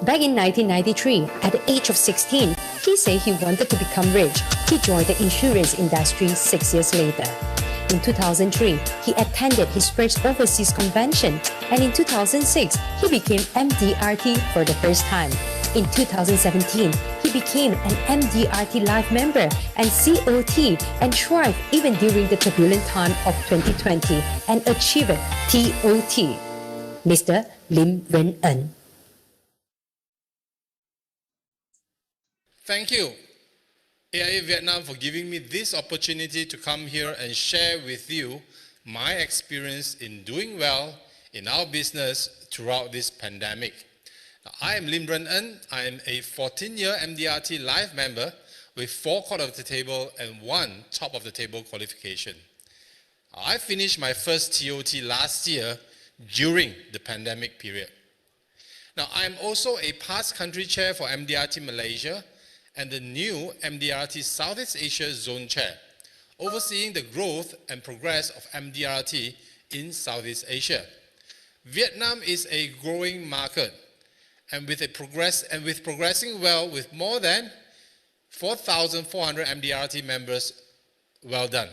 Back in 1993, at the age of 16, he said he wanted to become rich. He joined the insurance industry 6 years later. In 2003, he attended his first overseas convention, and in 2006, he became MDRT for the first time. In 2017, he became an MDRT Life member and COT and thrived even during the turbulent time of 2020 and achieved TOT. Mr. Lim Ren En. Thank you, AIA Vietnam, for giving me this opportunity to come here and share with you my experience in doing well in our business throughout this pandemic. Now, I am Lim Ren En. I am a 14-year MDRT Life member with 4 quarter of the table and 1 top of the table qualification. I finished my first TOT last year during the pandemic period. Now, I am also a past country chair for MDRT Malaysia and the new MDRT Southeast Asia Zone Chair, overseeing the growth and progress of MDRT in Southeast Asia. Vietnam is a growing market, and with progressing well with more than 4,400 MDRT members, well done.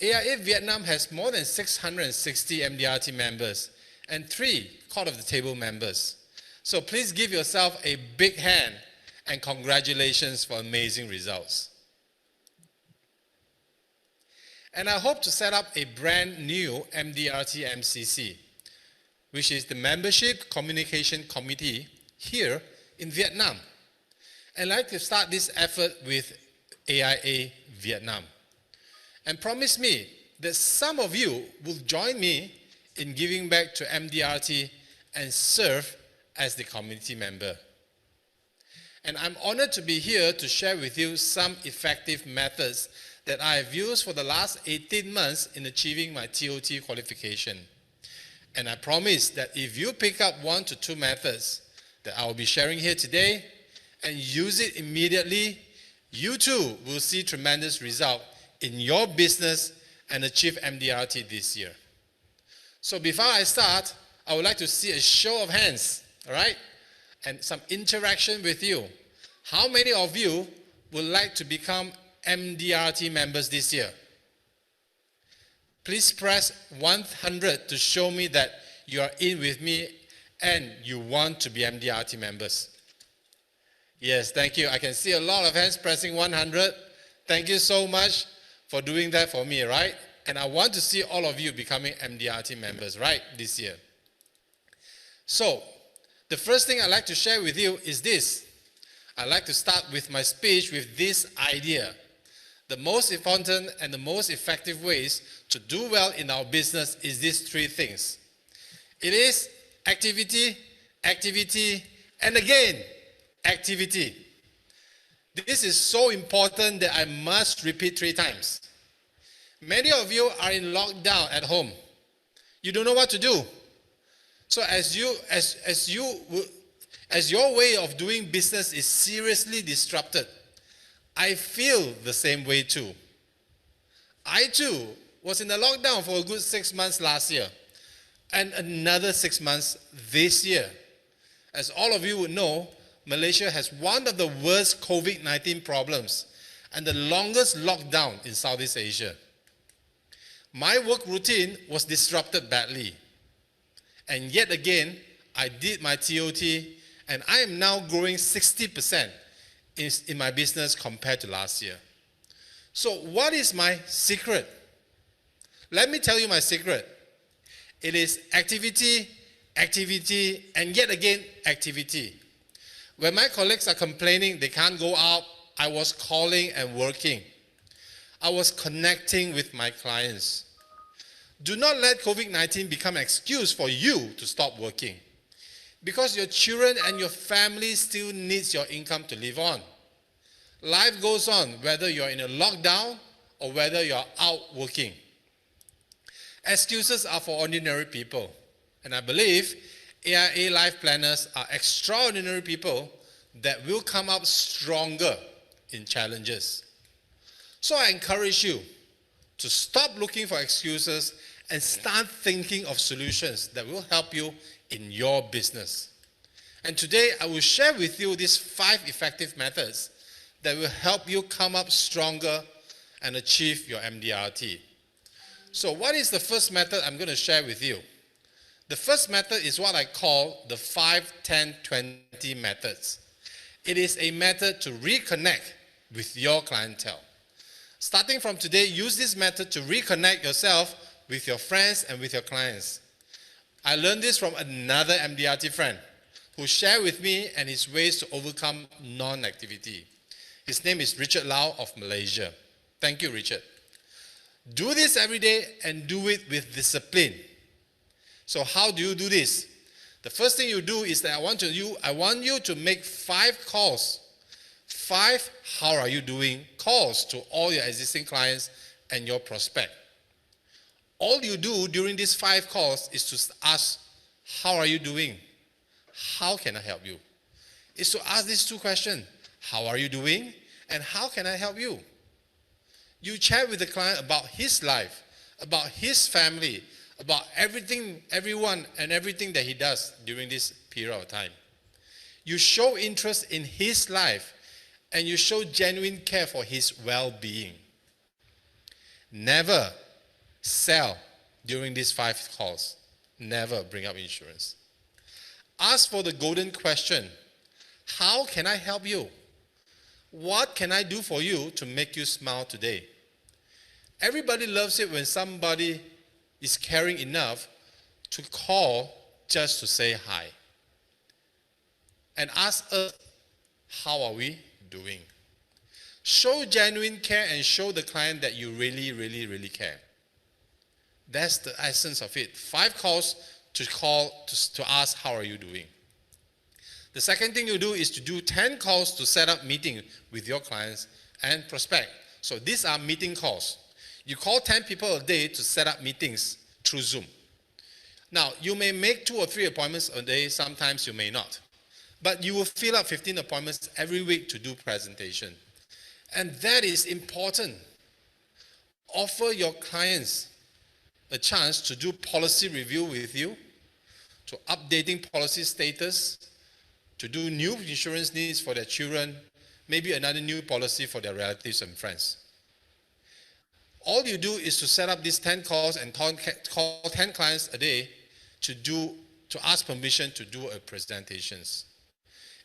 AIA Vietnam has more than 660 MDRT members and 3 court of the table members. So please give yourself a big hand and congratulations for amazing results. And I hope to set up a brand new MDRT MCC, which is the Membership Communication Committee here in Vietnam. And I'd like to start this effort with AIA Vietnam. And promise me that some of you will join me in giving back to MDRT and serve as the community member. And I'm honored to be here to share with you some effective methods that I have used for the last 18 months in achieving my TOT qualification. And I promise that if you pick up 1 to 2 methods that I will be sharing here today and use it immediately, you too will see tremendous result in your business and achieve MDRT this year. So before I start, I would like to see a show of hands, all right? And some interaction with you. How many of you would like to become MDRT members this year? Please press 100 to show me that you are in with me and you want to be MDRT members. Yes, thank you. I can see a lot of hands pressing 100. Thank you so much for doing that for me, right? And I want to see all of you becoming MDRT members, right, this year. So, the first thing I'd like to share with you is this. I'd like to start with my speech with this idea. The most important and the most effective ways to do well in our business is these 3 things. It is activity, activity, and again, activity. This is so important that I must repeat 3 times. Many of you are in lockdown at home. You don't know what to do. So as your way of doing business is seriously disrupted, I feel the same way too. I too was in a lockdown for a good 6 months last year and another 6 months this year. As all of you would know, Malaysia has one of the worst COVID-19 problems and the longest lockdown in Southeast Asia. My work routine was disrupted badly. And yet again, I did my TOT, and I am now growing 60% in my business compared to last year. So what is my secret? Let me tell you my secret. It is activity, activity, and yet again, activity. When my colleagues are complaining they can't go out, I was calling and working. I was connecting with my clients. Do not let COVID-19 become an excuse for you to stop working, because your children and your family still needs your income to live on. Life goes on whether you're in a lockdown or whether you're out working. Excuses are for ordinary people, and I believe AIA life planners are extraordinary people that will come up stronger in challenges. So I encourage you to stop looking for excuses and start thinking of solutions that will help you in your business. And today I will share with you these 5 effective methods that will help you come up stronger and achieve your MDRT. So what is the first method I'm going to share with you? The first method is what I call the 5-10-20 methods. It is a method to reconnect with your clientele. Starting from today, use this method to reconnect yourself with your friends and with your clients. I learned this from another MDRT friend who shared with me and his ways to overcome non-activity. His name is Richard Lau of Malaysia. Thank you, Richard. Do this every day and do it with discipline. So how do you do this? The first thing you do is that I want you to make 5 calls. 5 how are you doing calls to all your existing clients and your prospect. All you do during these 5 calls is to ask, how are you doing? How can I help you? It's to ask these 2 questions. How are you doing? And how can I help you? You chat with the client about his life, about his family, about everything, everyone, and everything that he does during this period of time. You show interest in his life, and you show genuine care for his well-being. Never sell during these 5 calls. Never bring up insurance. Ask for the golden question. How can I help you? What can I do for you to make you smile today? Everybody loves it when somebody is caring enough to call just to say hi. And ask us, how are we doing? Show genuine care and show the client that you really, really, really care. That's the essence of it. 5 calls to ask, how are you doing? The second thing you do is to do 10 calls to set up meeting with your clients and prospect. So these are meeting calls. You call 10 people a day to set up meetings through Zoom. Now, you may make 2 or 3 appointments a day, sometimes you may not. But you will fill up 15 appointments every week to do presentation. And that is important. Offer your clients a chance to do policy review with you, to updating policy status, to do new insurance needs for their children, maybe another new policy for their relatives and friends. All you do is to set up these 10 calls and call 10 clients a day to ask permission to do a presentations.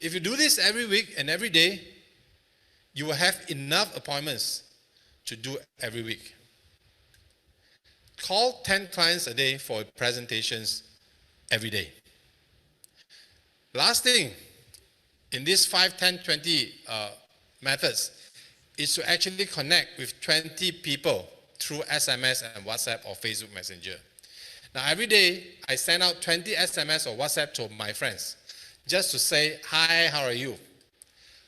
If you do this every week and every day, you will have enough appointments to do every week. Call 10 clients a day for presentations every day. Last thing, in these 5, 10, 20 methods, is to actually connect with 20 people through SMS and WhatsApp or Facebook Messenger. Now, every day, I send out 20 SMS or WhatsApp to my friends just to say, hi, how are you?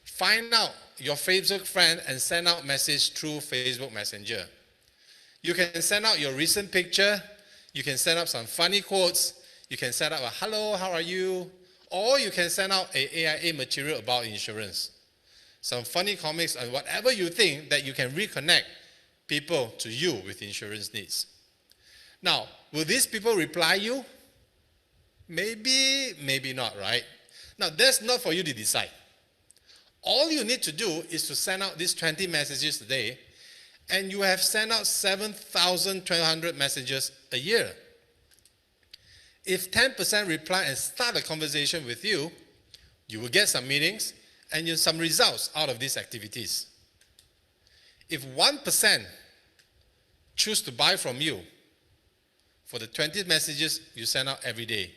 Find out your Facebook friend and send out message through Facebook Messenger. You can send out your recent picture. You can send out some funny quotes. You can send out a hello, how are you? Or you can send out a AIA material about insurance. Some funny comics and whatever you think that you can reconnect people to you with insurance needs. Now, will these people reply you? Maybe, maybe not, right? Now, that's not for you to decide. All you need to do is to send out these 20 messages a day, and you have sent out 7,200 messages a year. If 10% reply and start a conversation with you, you will get some meetings and some results out of these activities. If 1% choose to buy from you for the 20 messages you send out every day,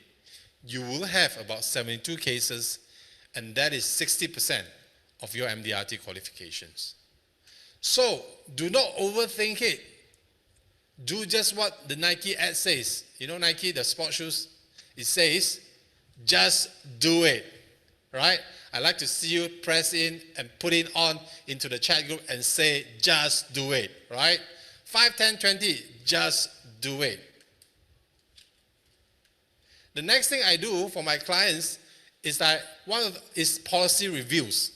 you will have about 72 cases, and that is 60% of your MDRT qualifications. So, do not overthink it. Do just what the Nike ad says. You know Nike, the sports shoes? It says, just do it, right? I like to see you press in and put it on into the chat group and say, just do it, right? 5, 10, 20, just do it. The next thing I do for my clients is is policy reviews.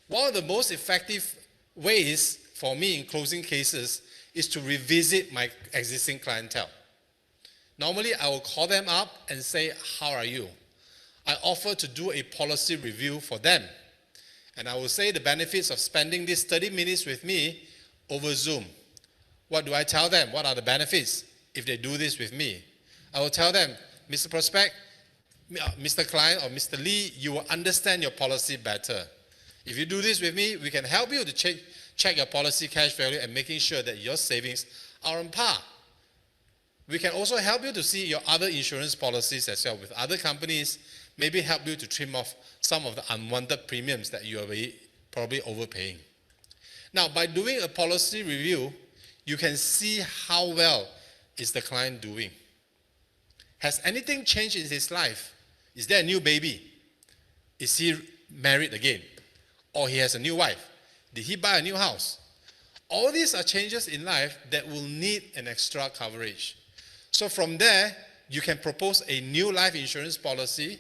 One of the most effective ways for me in closing cases is to revisit my existing clientele. Normally, I will call them up and say, how are you? I offer to do a policy review for them. And I will say the benefits of spending these 30 minutes with me over Zoom. What do I tell them? What are the benefits if they do this with me? I will tell them, Mr. Prospect, Mr. Client or Mr. Lee, you will understand your policy better. If you do this with me, we can help you to check your policy cash value and making sure that your savings are on par. We can also help you to see your other insurance policies as well with other companies, maybe help you to trim off some of the unwanted premiums that you are probably overpaying. Now, by doing a policy review, you can see how well is the client doing. Has anything changed in his life? Is there a new baby? Is he married again? Or he has a new wife? Did he buy a new house? All these are changes in life that will need an extra coverage. So from there, you can propose a new life insurance policy,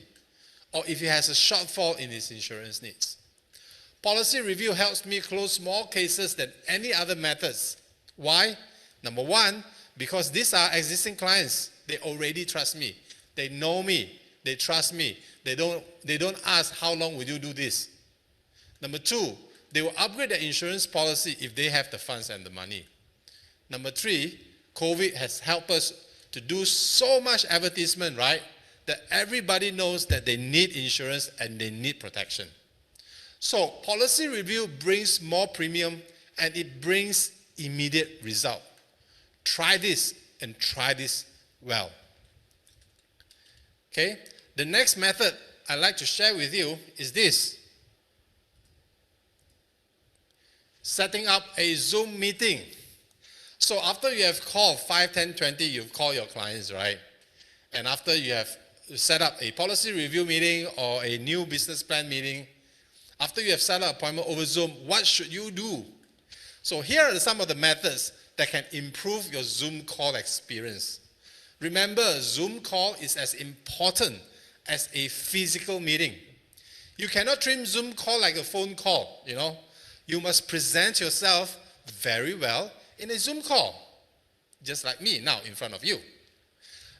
or if he has a shortfall in his insurance needs. Policy review helps me close more cases than any other methods. Why? Number one, because these are existing clients. They already trust me. They know me. They trust me. They don't ask, how long will you do this? Number two, they will upgrade their insurance policy if they have the funds and the money. Number three, COVID has helped us to do so much advertisement, right? That everybody knows that they need insurance and they need protection. So policy review brings more premium and it brings immediate result. Try this and try this well. Okay, the next method I'd like to share with you is this. Setting up a Zoom meeting. So after you have called 5, 10, 20, you've called your clients, right? And after you have set up a policy review meeting or a new business plan meeting, after you have set up an appointment over Zoom, what should you do? So here are some of the methods that can improve your Zoom call experience. Remember, Zoom call is as important as a physical meeting. You cannot treat Zoom call like a phone call, you know. You must present yourself very well in a Zoom call, just like me now in front of you.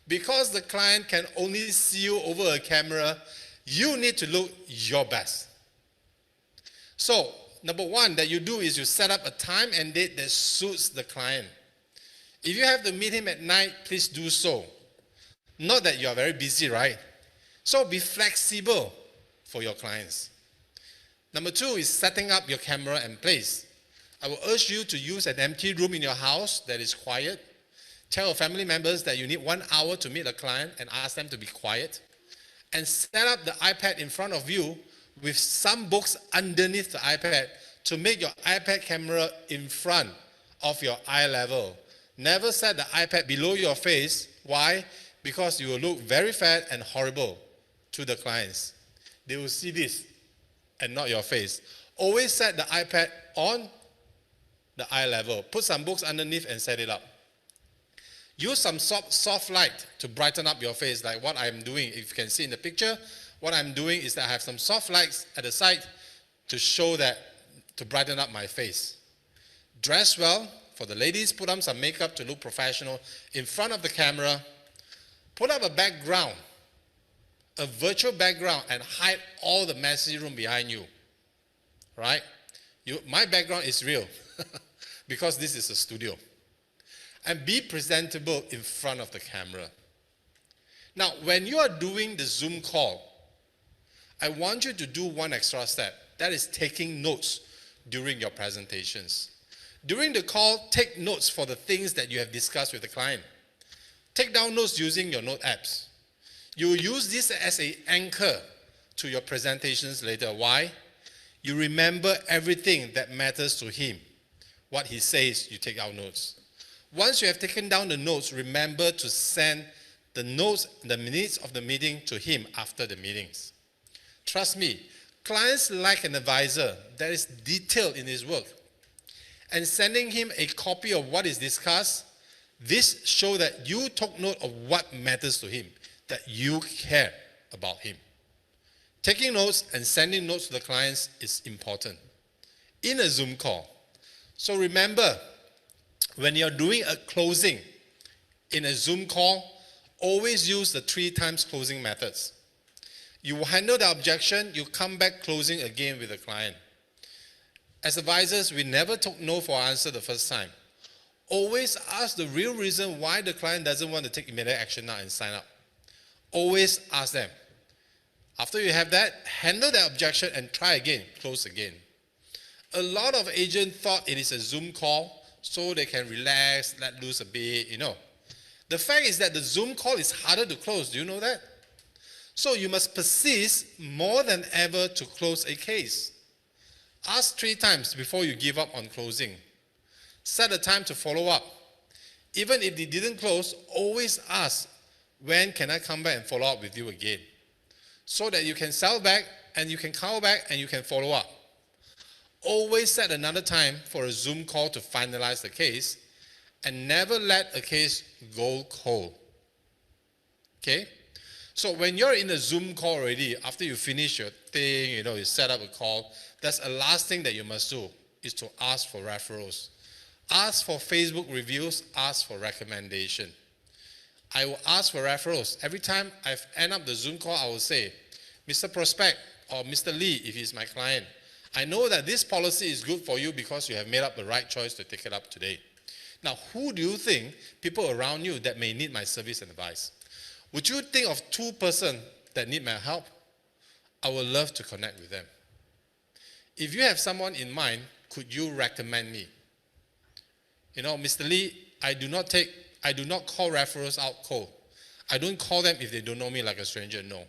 Because the client can only see you over a camera, you need to look your best. So, number one that you do is you set up a time and date that suits the client. If you have to meet him at night, please do so. Not that you are very busy, right? So be flexible for your clients. Number two is setting up your camera and place. I will urge you to use an empty room in your house that is quiet. Tell your family members that you need 1 hour to meet a client and ask them to be quiet. And set up the iPad in front of you with some books underneath the iPad to make your iPad camera in front of your eye level. Never set the iPad below your face. Why? Because you will look very fat and horrible to the clients. They will see this and not your face. Always set the iPad on the eye level. Put some books underneath and set it up. Use some soft light to brighten up your face, like what I'm doing. If you can see in the picture, what I'm doing is that I have some soft lights at the side to show that, to brighten up my face. Dress well. For the ladies, put on some makeup to look professional in front of the camera. Put up a background, a virtual background, and hide all the messy room behind you. Right? My background is real because this is a studio. And be presentable in front of the camera. Now, when you are doing the Zoom call, I want you to do one extra step. That is taking notes during your presentations. During the call, take notes for the things that you have discussed with the client. Take down notes using your note apps. You will use this as an anchor to your presentations later. Why? You remember everything that matters to him. What he says, you take out notes. Once you have taken down the notes, remember to send the notes, the minutes of the meeting to him after the meetings. Trust me, clients like an advisor that is detailed in his work. And sending him a copy of what is discussed, this shows that you took note of what matters to him, that you care about him. Taking notes and sending notes to the clients is important in a Zoom call. So remember, when you're doing a closing in a Zoom call, always use the 3 times closing methods. You handle the objection, you come back closing again with the client. As advisors, we never took no for an answer the first time. Always ask the real reason why the client doesn't want to take immediate action now and sign up. Always ask them. After you have that, handle the objection and try again, close again. A lot of agents thought it is a Zoom call so they can relax, let loose a bit, The fact is that the Zoom call is harder to close. Do you know that? So you must persist more than ever to close a case. Ask 3 times before you give up on closing. Set a time to follow up. Even if they didn't close, always ask, when can I come back and follow up with you again? So that you can sell back and you can call back and you can follow up. Always set another time for a Zoom call to finalize the case and never let a case go cold. Okay? So when you're in a Zoom call already, after you finish your thing, you set up a call, that's the last thing that you must do is to ask for referrals. Ask for Facebook reviews, ask for recommendation. I will ask for referrals. Every time I end up the Zoom call, I will say, Mr. Prospect or Mr. Lee, if he's my client, I know that this policy is good for you because you have made up the right choice to take it up today. Now, who do you think, people around you that may need my service and advice? Would you think of 2 persons that need my help? I would love to connect with them. If you have someone in mind, could you recommend me? Mr. Lee, I do not call referrals out cold. I don't call them if they don't know me like a stranger, no.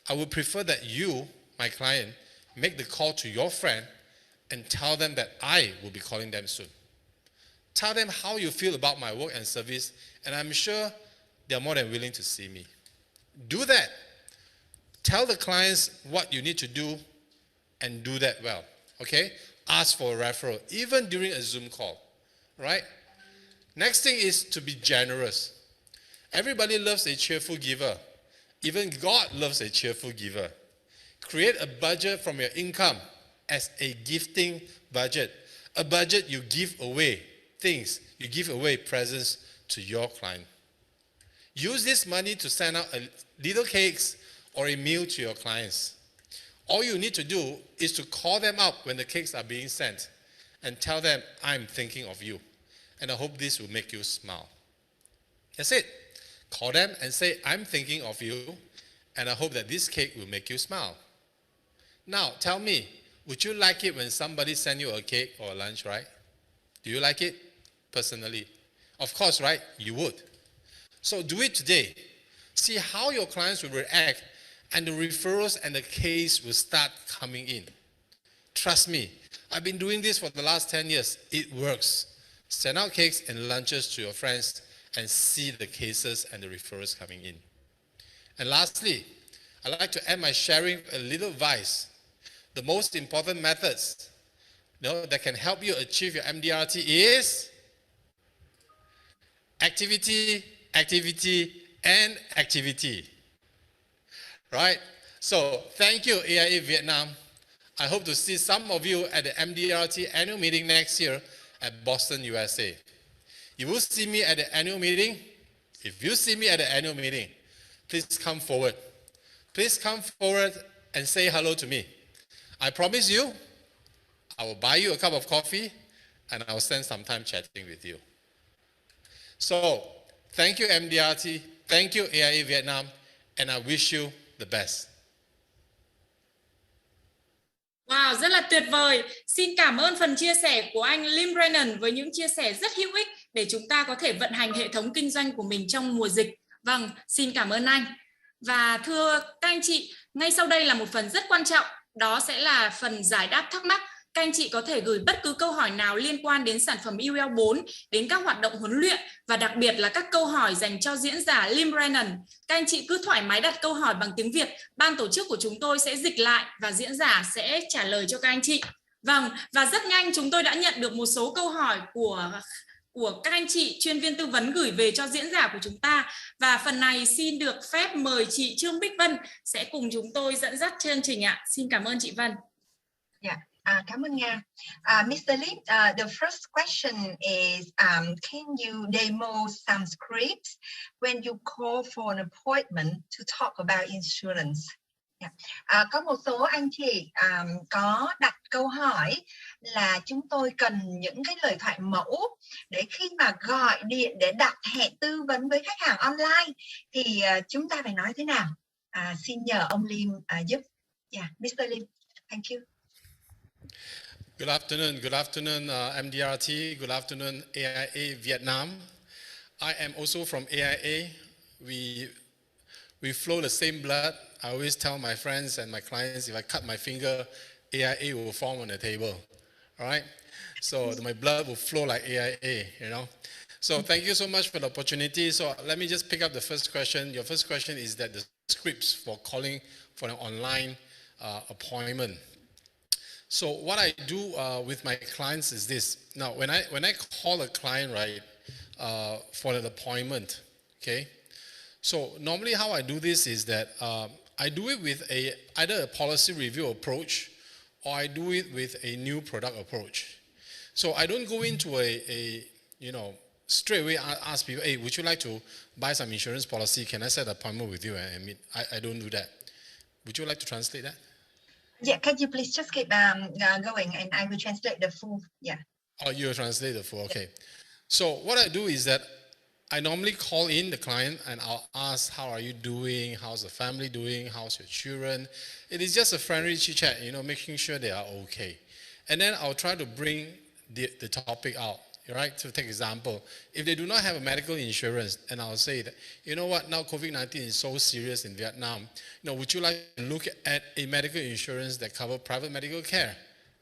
I would prefer that you, my client, make the call to your friend and tell them that I will be calling them soon. Tell them how you feel about my work and service, and I'm sure they're more than willing to see me. Do that. Tell the clients what you need to do and do that well, okay? Ask for a referral, even during a Zoom call, right? Next thing is to be generous. Everybody loves a cheerful giver. Even God loves a cheerful giver. Create a budget from your income as a gifting budget. A budget you give away things, you give away presents to your client. Use this money to send out a little cakes or a meal to your clients. All you need to do is to call them up when the cakes are being sent and tell them, I'm thinking of you. And I hope this will make you smile. That's it. Call them and say, I'm thinking of you, and I hope that this cake will make you smile. Now, tell me, would you like it when somebody sends you a cake or a lunch, right? Do you like it personally? Of course, right? You would. So do it today. See how your clients will react, and the referrals and the case will start coming in. Trust me, I've been doing this for the last 10 years. It works. Send out cakes and lunches to your friends and see the cases and the referrals coming in. And lastly, I'd like to end my sharing a little advice. The most important methods that can help you achieve your MDRT is activity, activity, and activity. Right? So thank you, AIA Vietnam. I hope to see some of you at the MDRT annual meeting next year at Boston, USA. You will see me at the annual meeting. If you see me at the annual meeting, please come forward. Please come forward and say hello to me. I promise you, I will buy you a cup of coffee and I will spend some time chatting with you. So, thank you MDRT, thank you AIA Vietnam, and I wish you the best. Wow, rất là tuyệt vời. Xin cảm ơn phần chia sẻ của anh Lim Ren En với những chia sẻ rất hữu ích để chúng ta có thể vận hành hệ thống kinh doanh của mình trong mùa dịch. Vâng, xin cảm ơn anh. Và thưa các anh chị, ngay sau đây là một phần rất quan trọng, đó sẽ là phần giải đáp thắc mắc. Các anh chị có thể gửi bất cứ câu hỏi nào liên quan đến sản phẩm UL4, đến các hoạt động huấn luyện và đặc biệt là các câu hỏi dành cho diễn giả Lim Ren En. Các anh chị cứ thoải mái đặt câu hỏi bằng tiếng Việt, ban tổ chức của chúng tôi sẽ dịch lại và diễn giả sẽ trả lời cho các anh chị. Vâng, và rất nhanh chúng tôi đã nhận được một số câu hỏi của các anh chị chuyên viên tư vấn gửi về cho diễn giả của chúng ta. Và phần này xin được phép mời chị Trương Bích Vân sẽ cùng chúng tôi dẫn dắt chương trình ạ. Xin cảm ơn chị Vân. Yeah. Cảm ơn Nga. Mr. Lim, the first question is, can you demo some scripts when you call for an appointment to talk about insurance? Có một số anh chị có đặt câu hỏi là chúng tôi cần những cái lời thoại mẫu để khi mà gọi điện để đặt hẹn tư vấn với khách hàng online thì chúng ta phải nói thế nào? Xin nhờ ông Lim giúp. Mr. Lim, thank you. Good afternoon, MDRT. Good afternoon, AIA Vietnam. I am also from AIA. We flow the same blood. I always tell my friends and my clients, if I cut my finger, AIA will form on the table. All right? So my blood will flow like AIA, you know. So thank you so much for the opportunity. So let me just pick up the first question. Your first question is that the scripts for calling for an online appointment. So what I do with my clients is this. Now, when I call a client, right, for an appointment, okay. So normally how I do this is that I do it with either a policy review approach or I do it with a new product approach. So I don't go into straight away ask people, hey, would you like to buy some insurance policy? Can I set an appointment with you? I don't do that. Would you like to translate that? Yeah, can you please just keep going and I will translate the full, Oh, you'll translate the full, okay. So what I do is that I normally call in the client and I'll ask, how are you doing? How's the family doing? How's your children? It is just a friendly chit chat, making sure they are okay. And then I'll try to bring the topic out, right? To take example, if they do not have a medical insurance, and I'll say that, you know what, now COVID-19 is so serious in Vietnam, would you like to look at a medical insurance that covers private medical care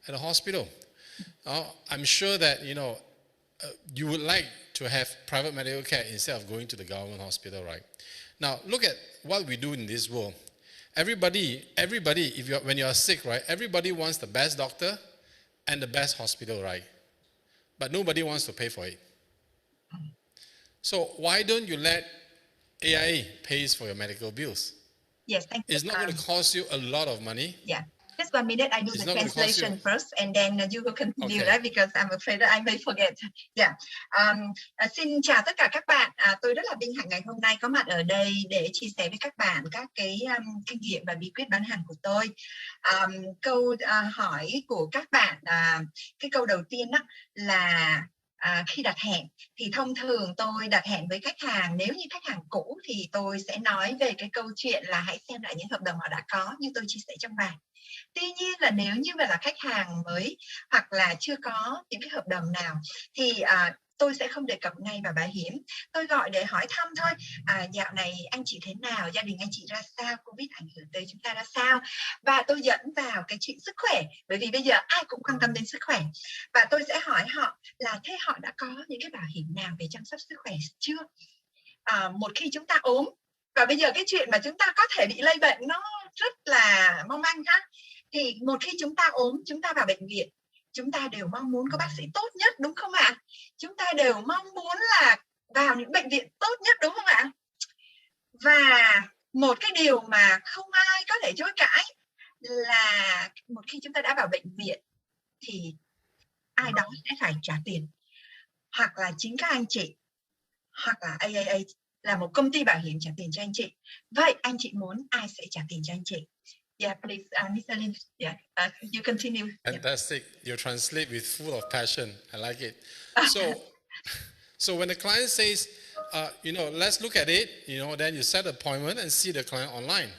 at a hospital? I'm sure that, you would like to have private medical care instead of going to the government hospital, right? Now, look at what we do in this world. Everybody, when you are sick, right, everybody wants the best doctor and the best hospital, right? But nobody wants to pay for it. So why don't you let AIA pay for your medical bills? Yes, thank you. It's not going to cost you a lot of money. Yeah. Just 1 minute, I do the translation first, and then you will continue, okay. Right? Because I'm afraid that I may forget. Xin chào tất cả các bạn. Tôi rất là vinh hạnh ngày hôm nay có mặt ở đây để chia sẻ với các bạn các cái kinh nghiệm và bí quyết bán hàng của tôi. Câu hỏi của các bạn, cái câu đầu tiên đó là khi đặt hẹn thì thông thường tôi đặt hẹn với khách hàng, nếu như khách hàng cũ thì tôi sẽ nói về cái câu chuyện là hãy xem lại những hợp đồng họ đã có như tôi chia sẻ trong bài. Tuy nhiên là nếu như mà là khách hàng mới hoặc là chưa có những cái hợp đồng nào thì tôi sẽ không đề cập ngay vào bảo hiểm. Tôi gọi để hỏi thăm thôi. Dạo này anh chị thế nào? Gia đình anh chị ra sao? Covid ảnh hưởng tới chúng ta ra sao? Và tôi dẫn vào cái chuyện sức khỏe. Bởi vì bây giờ ai cũng quan tâm đến sức khỏe. Và tôi sẽ hỏi họ là thế họ đã có những cái bảo hiểm nào về chăm sóc sức khỏe chưa? Một khi chúng ta ốm, và bây giờ cái chuyện mà chúng ta có thể bị lây bệnh nó rất là mong manh ha. Thì một khi chúng ta ốm, chúng ta vào bệnh viện, chúng ta đều mong muốn có bác sĩ tốt nhất, đúng không ạ? Chúng ta đều mong muốn là vào những bệnh viện tốt nhất, đúng không ạ? Và một cái điều mà không ai có thể chối cãi là một khi chúng ta đã vào bệnh viện thì ai đó sẽ phải trả tiền. Hoặc là chính các anh chị, hoặc là AIA là một công ty bảo hiểm trả tiền cho anh chị. Vậy anh chị muốn ai sẽ trả tiền cho anh chị? Yeah, please, Mr. Lim. Yeah, you continue. Fantastic. Yeah. You translate with full of passion. I like it. So when the client says, let's look at it, then you set an appointment and see the client online.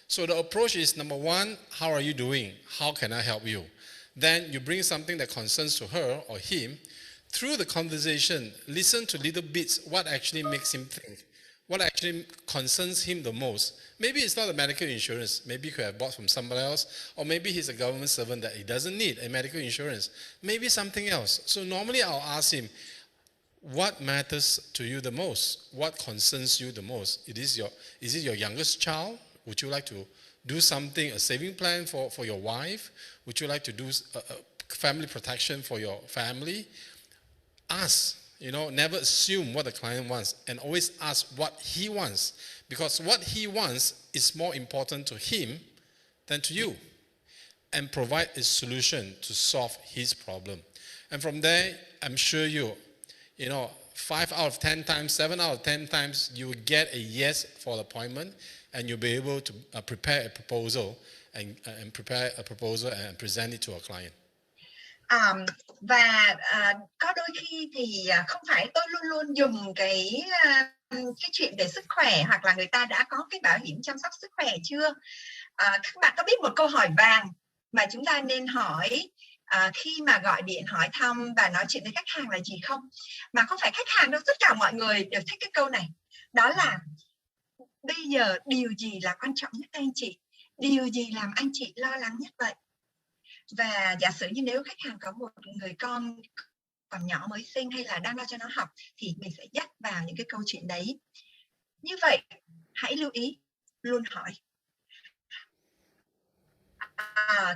So the approach is, number one, how are you doing? How can I help you? Then you bring something that concerns to her or him. Through the conversation, listen to little bits, what actually makes him think, what actually concerns him the most. Maybe it's not a medical insurance. Maybe he could have bought from somebody else. Or maybe he's a government servant that he doesn't need a medical insurance. Maybe something else. So normally I'll ask him, what matters to you the most? What concerns you the most? Is it your youngest child? Would you like to do something, a saving plan for your wife? Would you like to do a family protection for your family? Ask. Never assume what the client wants and always ask what he wants, because what he wants is more important to him than to you, and provide a solution to solve his problem. And from there, I'm sure 5 out of 10 times, 7 out of 10 times, you will get a yes for the appointment, and you'll be able to prepare a proposal and present it to a client. Có đôi khi thì không phải tôi luôn luôn dùng cái chuyện về sức khỏe, hoặc là người ta đã có cái bảo hiểm chăm sóc sức khỏe chưa. Các bạn có biết một câu hỏi vàng mà chúng ta nên hỏi khi mà gọi điện hỏi thăm và nói chuyện với khách hàng là gì không? Mà không phải khách hàng đâu, tất cả mọi người đều thích cái câu này. Đó là bây giờ điều gì là quan trọng nhất anh chị? Điều gì làm anh chị lo lắng nhất vậy? Và giả sử như nếu khách hàng có một người con còn nhỏ mới sinh hay là đang lo cho nó học, thì mình sẽ dắt vào những cái câu chuyện đấy. Như vậy hãy lưu ý luôn hỏi.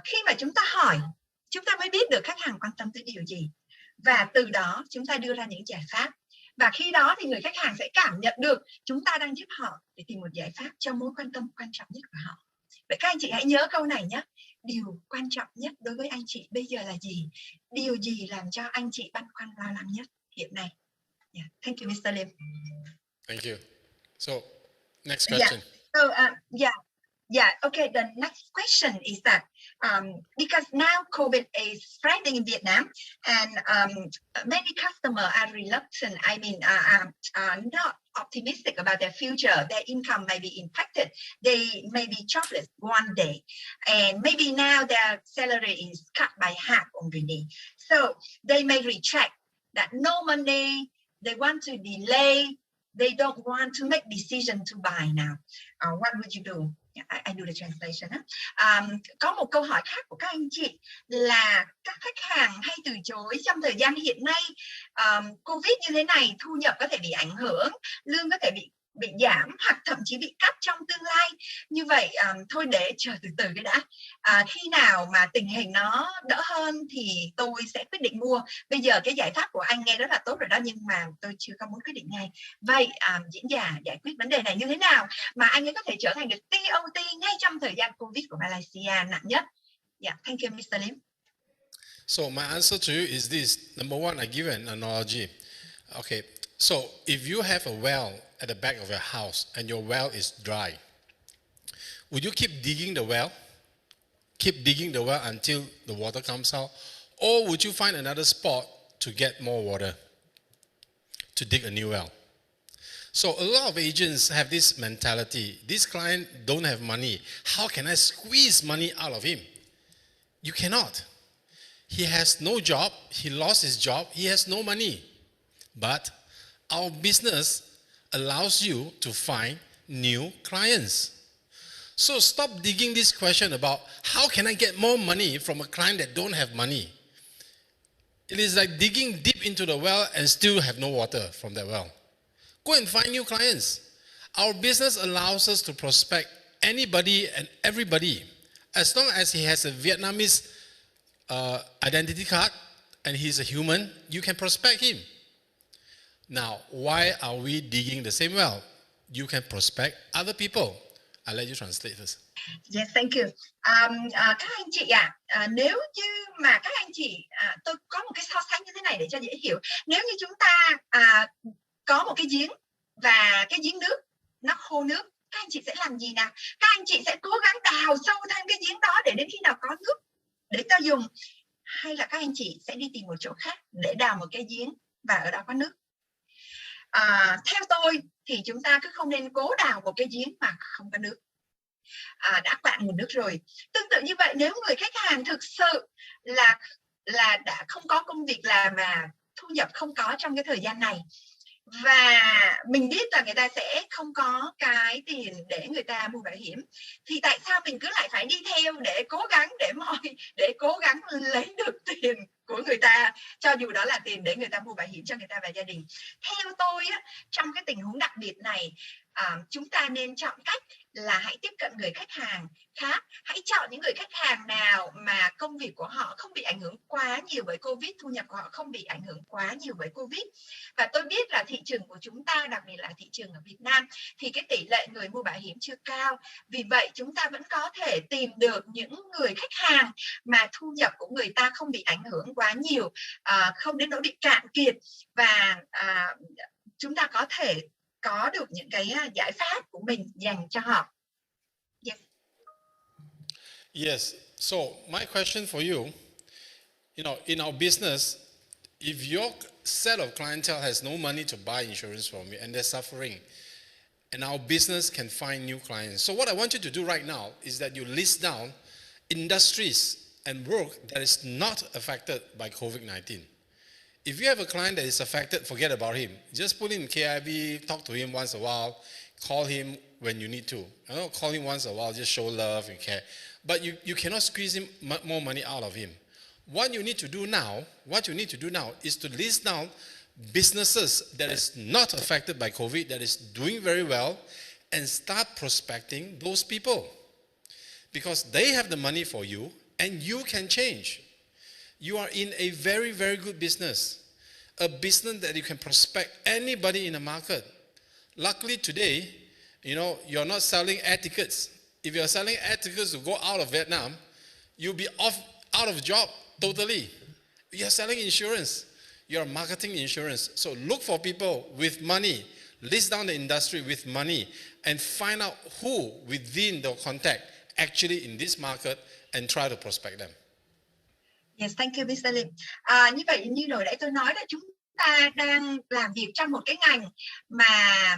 Khi mà chúng ta hỏi, chúng ta mới biết được khách hàng quan tâm tới điều gì, và từ đó chúng ta đưa ra những giải pháp. Và khi đó thì người khách hàng sẽ cảm nhận được chúng ta đang giúp họ để tìm một giải pháp cho mối quan tâm quan trọng nhất của họ. Vậy các anh chị hãy nhớ câu này nhé. Điều quan trọng nhất đối với anh chị bây giờ là gì? Điều gì làm cho anh chị băn khoăn lo lắng nhất hiện nay? Yeah. Thank you, Mr. Lim. Thank you. So, next question. Okay, the next question is that because now COVID is spreading in Vietnam, and many customers are reluctant, are not optimistic about their future. Their income may be impacted. They may be jobless one day, and maybe now their salary is cut by half already. So they may retract that no money, they want to delay, they don't want to make decision to buy now. What would you do? I do the translation. Có một câu hỏi khác của các anh chị là các khách hàng hay từ chối trong thời gian hiện nay. Covid như thế này, thu nhập có thể bị ảnh hưởng, lương có thể bị giảm, hoặc thậm chí bị cắt trong tương lai. Như vậy thôi để chờ từ từ cái đã. Khi nào mà tình hình nó đỡ hơn thì tôi sẽ quyết định mua. Bây giờ cái giải pháp của anh nghe rất là tốt rồi đó, nhưng mà tôi chưa có muốn quyết định ngay. Vậy diễn giả giải quyết vấn đề này như thế nào mà anh ấy có thể trở thành được TOT ngay trong thời gian Covid của Malaysia nặng nhất? Yeah, thank you, Mr. Lim. So my answer to you is this. Number one, I give an analogy. Okay, so if you have a well at the back of your house and your well is dry, would you keep digging the well? Keep digging the well until the water comes out? Or would you find another spot to get more water, to dig a new well? So a lot of agents have this mentality. This client don't have money. How can I squeeze money out of him? You cannot. He has no job. He lost his job. He has no money. But our business allows you to find new clients. So stop digging this question about how can I get more money from a client that don't have money. It is like digging deep into the well and still have no water from that well. Go and find new clients. Our business allows us to prospect anybody and everybody. As long as he has a Vietnamese identity card and he's a human, you can prospect him. Now, why are we digging the same well? You can prospect other people. I'll let you translate first. Yes, thank you. Các anh chị nếu như mà các anh chị, tôi có một cái so sánh như thế này để cho dễ hiểu. Nếu như chúng ta có một cái giếng và cái giếng nước nó khô nước, các anh chị sẽ làm gì nào? Các anh chị sẽ cố gắng đào sâu thêm cái giếng đó để đến khi nào có nước để ta dùng, hay là các anh chị sẽ đi tìm một chỗ khác để đào một cái giếng và ở đó có nước? Theo tôi thì chúng ta cứ không nên cố đào một cái giếng mà không có nước. Đã cạn nguồn nước rồi. Tương tự như vậy, nếu người khách hàng thực sự là đã không có công việc làm mà thu nhập không có trong cái thời gian này, và mình biết là người ta sẽ không có cái tiền để người ta mua bảo hiểm, thì tại sao mình cứ lại phải đi theo để cố gắng lấy được tiền của người ta, cho dù đó là tiền để người ta mua bảo hiểm cho người ta và gia đình? Theo tôi trong cái tình huống đặc biệt này, chúng ta nên chọn cách là hãy tiếp cận người khách hàng khác, hãy chọn những người khách hàng nào mà công việc của họ không bị ảnh hưởng quá nhiều bởi Covid, thu nhập của họ không bị ảnh hưởng quá nhiều bởi Covid. Và tôi biết là thị trường của chúng ta, đặc biệt là thị trường ở Việt Nam, thì cái tỷ lệ người mua bảo hiểm chưa cao. Vì vậy chúng ta vẫn có thể tìm được những người khách hàng mà thu nhập của người ta không bị ảnh hưởng quá nhiều, không đến nỗi bị cạn kiệt, và chúng ta có thể có được những cái giải pháp của mình dành cho họ. Yes. Yes. So my question for you, in our business, if your set of clientele has no money to buy insurance from you and they're suffering, and our business can find new clients. So what I want you to do right now is that you list down industries and work that is not affected by COVID-19. If you have a client that is affected, forget about him. Just put him in KIV, talk to him once a while, call him when you need to. Call him once a while, just show love and care. But you cannot squeeze him more money out of him. What you need to do now is to list down businesses that is not affected by COVID, that is doing very well, and start prospecting those people. Because they have the money for you, and you can change. You are in a very, very good business. A business that you can prospect anybody in the market. Luckily today, you're not selling air tickets. If you're selling air tickets to go out of Vietnam, you'll be out of job totally. You're selling insurance. You're marketing insurance. So look for people with money. List down the industry with money and find out who within the contact actually in this market and try to prospect them. Yes, thank you, Mr. Lim. Như vậy, như hồi nãy tôi nói là chúng ta đang làm việc trong một cái ngành mà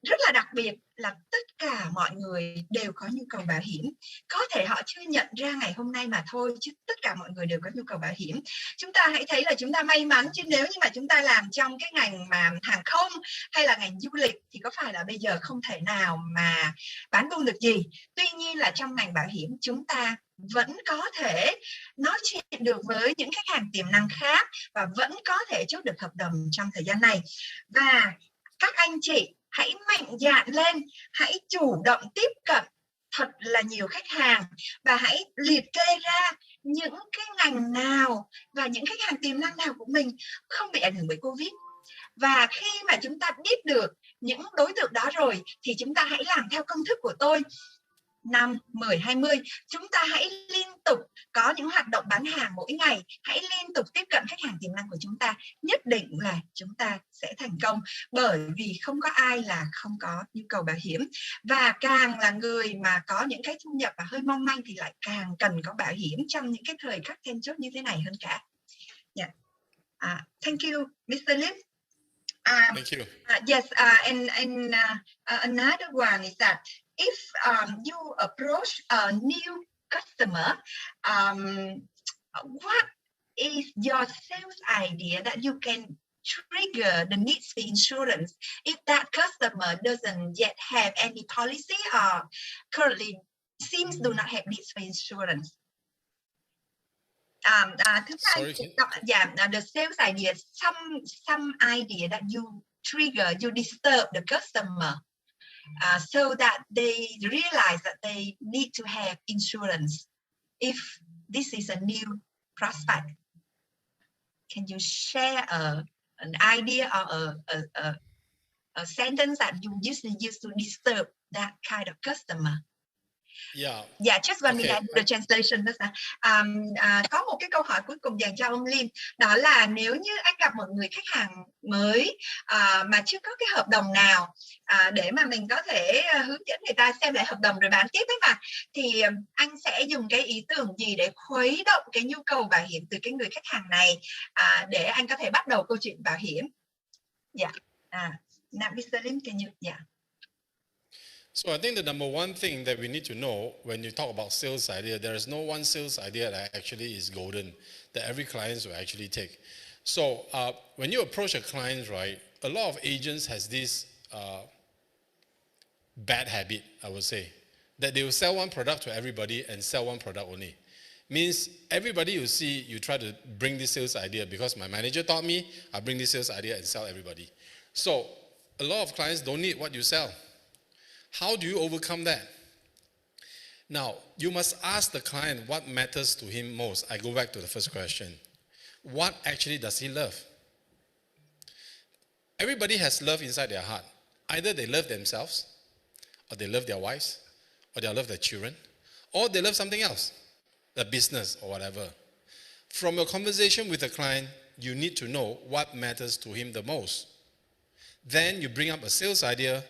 rất là đặc biệt, là tất cả mọi người đều có nhu cầu bảo hiểm. Có thể họ chưa nhận ra ngày hôm nay mà thôi, chứ tất cả mọi người đều có nhu cầu bảo hiểm. Chúng ta hãy thấy là chúng ta may mắn, chứ nếu như mà chúng ta làm trong cái ngành mà hàng không hay là ngành du lịch thì có phải là bây giờ không thể nào mà bán buôn được gì. Tuy nhiên là trong ngành bảo hiểm chúng ta vẫn có thể nói chuyện được với những khách hàng tiềm năng khác và vẫn có thể chốt được hợp đồng trong thời gian này. Và các anh chị hãy mạnh dạn lên, hãy chủ động tiếp cận thật là nhiều khách hàng và hãy liệt kê ra những cái ngành nào và những khách hàng tiềm năng nào của mình không bị ảnh hưởng bởi Covid. Và khi mà chúng ta biết được những đối tượng đó rồi thì chúng ta hãy làm theo công thức của tôi. 5, 10, 20. Chúng ta hãy liên tục có những hoạt động bán hàng mỗi ngày. Hãy liên tục tiếp cận khách hàng tiềm năng của chúng ta. Nhất định là chúng ta sẽ thành công. Bởi vì không có ai là không có nhu cầu bảo hiểm. Và càng là người mà có những cái thu nhập và hơi mong manh thì lại càng cần có bảo hiểm trong những cái thời khắc then chốt như thế này hơn cả. Yeah. Thank you, Mr. Lim. Thank you. Yes, and another one is that if you approach a new customer, what is your sales idea that you can trigger the needs for insurance if that customer doesn't yet have any policy or currently seems do not have needs for insurance? Thứ hai, the sales idea, some idea that you trigger, you disturb the customer so that they realize that they need to have insurance if this is a new prospect. Can you share an idea or a sentence that you usually use to disturb that kind of customer? Yeah, just one minute, I do the translation. Có một cái câu hỏi cuối cùng dành cho ông Lim, đó là nếu như anh gặp một người khách hàng mới mà chưa có cái hợp đồng nào để mà mình có thể hướng dẫn người ta xem lại hợp đồng rồi bán tiếp ấy mà, thì anh sẽ dùng cái ý tưởng gì để khuấy động cái nhu cầu bảo hiểm từ cái người khách hàng này để anh có thể bắt đầu câu chuyện bảo hiểm? Yeah. Now, Mr. Lim, can you? Yeah. So I think the number one thing that we need to know when you talk about sales idea, there is no one sales idea that actually is golden, that every client will actually take. So when you approach a client, right, a lot of agents has this bad habit, I would say, that they will sell one product to everybody and sell one product only. Means everybody you see, you try to bring this sales idea because my manager taught me, I bring this sales idea and sell everybody. So a lot of clients don't need what you sell. How do you overcome that? Now, you must ask the client what matters to him most. I go back to the first question. What actually does he love? Everybody has love inside their heart. Either they love themselves, or they love their wives, or they love their children, or they love something else, the business or whatever. From your conversation with the client, you need to know what matters to him the most. Then you bring up a sales idea,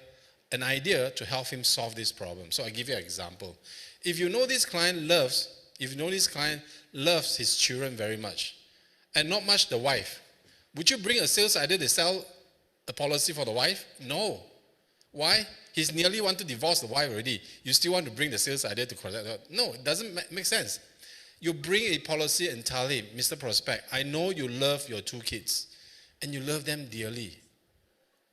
an idea to help him solve this problem. So I'll give you an example. If you know this client loves his children very much, and not much the wife, would you bring a sales idea to sell a policy for the wife? No. Why? He's nearly want to divorce the wife already. You still want to bring the sales idea to correct that? No, it doesn't make sense. You bring a policy and tell him, Mr. Prospect, I know you love your 2 kids and you love them dearly.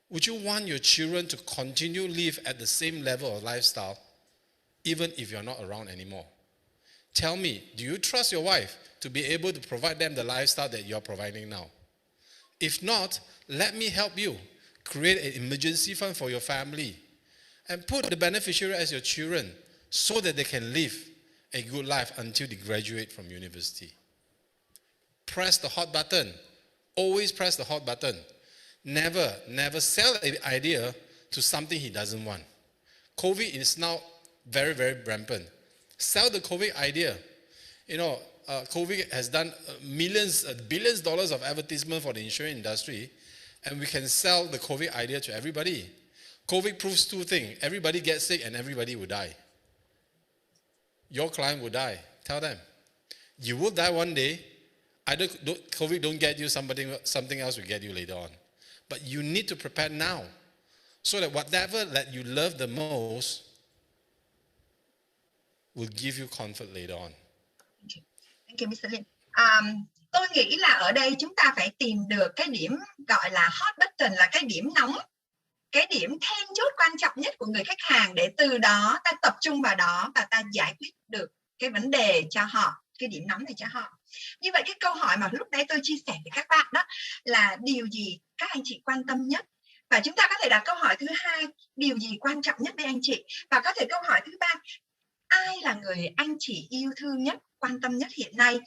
Would you want your children to continue live at the same level of lifestyle even if you're not around anymore? Tell me, do you trust your wife to be able to provide them the lifestyle that you're providing now? If not, let me help you. Create an emergency fund for your family and put the beneficiary as your children so that they can live a good life until they graduate from university. Press the hot button. Always press the hot button. Never sell an idea to something he doesn't want. COVID is now very, very rampant. Sell the COVID idea. You know, COVID has done billions of dollars of advertisement for the insurance industry, and we can sell the COVID idea to everybody. COVID proves 2 things. Everybody gets sick and everybody will die. Your client will die. Tell them. You will die one day. Either COVID don't get you, something else will get you later on. But you need to prepare now so that whatever that you love the most will give you comfort later on. Thank you, Mr. Lim. Tôi nghĩ là ở đây chúng ta phải tìm được cái điểm gọi là hot button, là cái điểm nóng, cái điểm then chốt quan trọng nhất của người khách hàng, để từ đó ta tập trung vào đó và ta giải quyết được cái vấn đề cho họ, cái điểm nóng này cho họ. Như vậy cái câu hỏi mà lúc nãy tôi chia sẻ với các bạn đó là điều gì các anh chị quan tâm nhất, và chúng ta có thể đặt câu hỏi thứ 2, điều gì quan trọng nhất với anh chị, và có thể câu hỏi thứ 3, ai là người anh chị yêu thương nhất, quan tâm nhất hiện nay.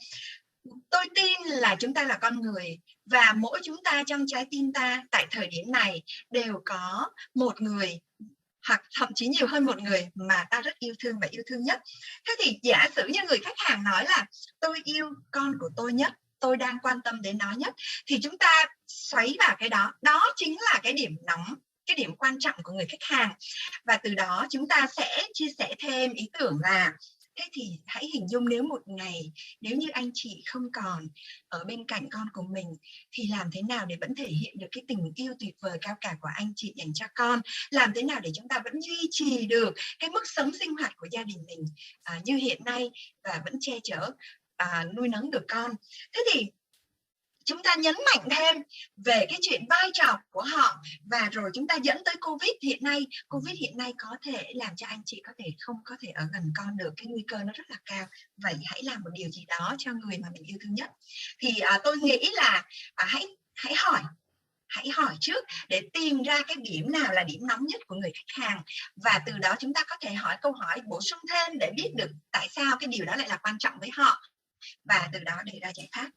Tôi tin là chúng ta là con người, và mỗi chúng ta trong trái tim ta tại thời điểm này đều có một người, hoặc thậm chí nhiều hơn một người mà ta rất yêu thương và yêu thương nhất. Thế thì giả sử như người khách hàng nói là tôi yêu con của tôi nhất, tôi đang quan tâm đến nó nhất, thì chúng ta xoáy vào cái đó. Đó chính là cái điểm nóng, cái điểm quan trọng của người khách hàng. Và từ đó chúng ta sẽ chia sẻ thêm ý tưởng là thế thì hãy hình dung nếu một ngày, nếu như anh chị không còn ở bên cạnh con của mình, thì làm thế nào để vẫn thể hiện được cái tình yêu tuyệt vời cao cả của anh chị dành cho con, làm thế nào để chúng ta vẫn duy trì được cái mức sống sinh hoạt của gia đình mình như hiện nay và vẫn che chở nuôi nấng được con. Thế thì chúng ta nhấn mạnh thêm về cái chuyện vai trò của họ, và rồi chúng ta dẫn tới Covid hiện nay. Covid hiện nay có thể làm cho anh chị không có thể ở gần con được, cái nguy cơ nó rất là cao. Vậy hãy làm một điều gì đó cho người mà mình yêu thương nhất. Thì tôi nghĩ là hãy hỏi trước để tìm ra cái điểm nào là điểm nóng nhất của người khách hàng, và từ đó chúng ta có thể hỏi câu hỏi bổ sung thêm để biết được tại sao cái điều đó lại là quan trọng với họ, và từ đó đề ra giải pháp.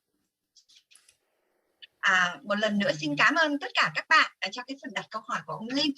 Một lần nữa xin cảm ơn tất cả các bạn cho cái phần đặt câu hỏi của ông Lim.